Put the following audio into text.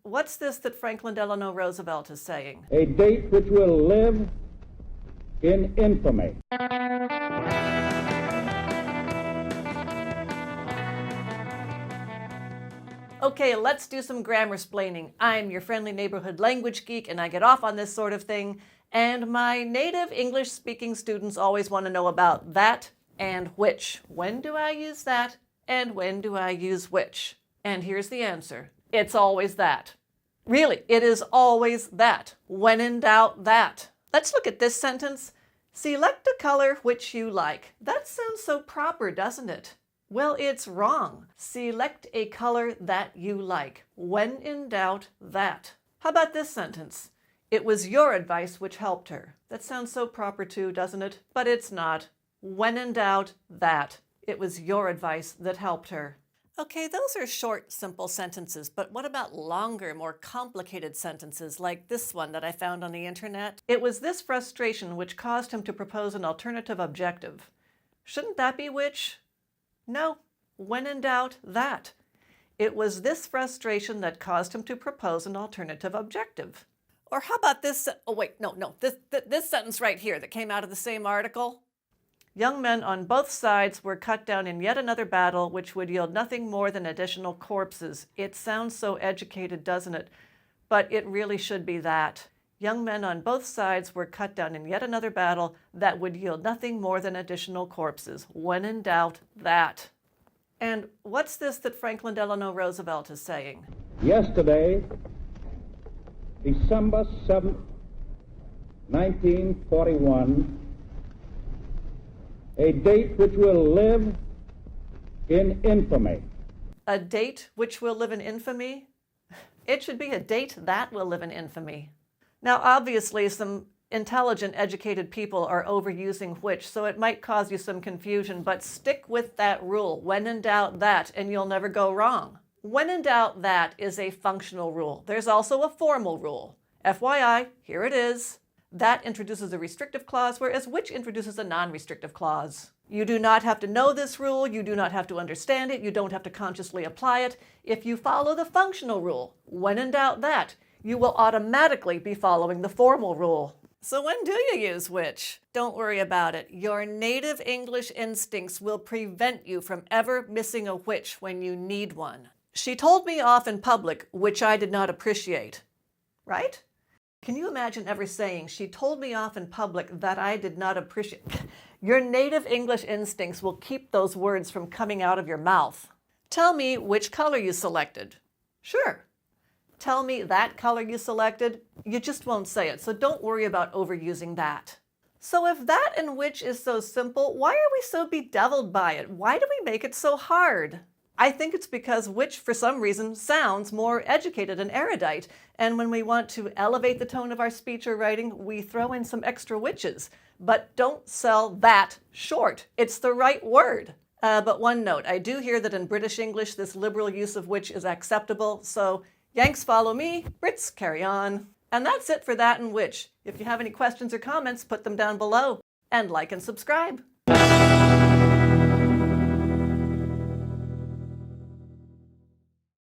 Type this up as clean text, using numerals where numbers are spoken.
what's this that Franklin Delano Roosevelt is saying? A date which will live in infamy. Okay, let's do some grammar splaining. I'm your friendly neighborhood language geek, and I get off on this sort of thing. And my native English-speaking students always want to know about that and which. When do I use that, and when do I use which? And here's the answer. It's always that. Really, it is always that. When in doubt, that. Let's look at this sentence. Select a color which you like. That sounds so proper, doesn't it? Well, it's wrong. Select a color that you like. When in doubt, that. How about this sentence? It was your advice which helped her. That sounds so proper too, doesn't it? But it's not. When in doubt, that. It was your advice that helped her. Okay, those are short, simple sentences, but what about longer, more complicated sentences like this one that I found on the internet? It was this frustration which caused him to propose an alternative objective. Shouldn't that be which? No. When in doubt, that. It was this frustration that caused him to propose an alternative objective. Or how about this? Oh, wait, no. This sentence right here that came out of the same article. Young men on both sides were cut down in yet another battle which would yield nothing more than additional corpses. It sounds so educated, doesn't it? But it really should be that. Young men on both sides were cut down in yet another battle that would yield nothing more than additional corpses. When in doubt, that. And what's this that Franklin Delano Roosevelt is saying? Yesterday, December 7th, 1941, a date which will live in infamy. A date which will live in infamy? It should be a date that will live in infamy. Now, obviously, some intelligent, educated people are overusing which, so it might cause you some confusion, but stick with that rule. When in doubt, that, and you'll never go wrong. When in doubt, that is a functional rule. There's also a formal rule. FYI, here it is. That introduces a restrictive clause, whereas which introduces a non-restrictive clause. You do not have to know this rule. You do not have to understand it. You don't have to consciously apply it. If you follow the functional rule, when in doubt, that, you will automatically be following the formal rule. So when do you use which? Don't worry about it. Your native English instincts will prevent you from ever missing a which when you need one. She told me off in public, which I did not appreciate. Right? Can you imagine ever saying, she told me off in public that I did not appreciate? Your native English instincts will keep those words from coming out of your mouth. Tell me which color you selected. Sure. Tell me that color you selected. You just won't say it, so don't worry about overusing that. So if that and which is so simple, why are we so bedeviled by it? Why do we make it so hard? I think it's because which, for some reason, sounds more educated and erudite. And when we want to elevate the tone of our speech or writing, we throw in some extra whiches. But don't sell that short. It's the right word. But one note, I do hear that in British English, this liberal use of which is acceptable. So Yanks follow me, Brits carry on. And that's it for that and which. If you have any questions or comments, put them down below. And like and subscribe.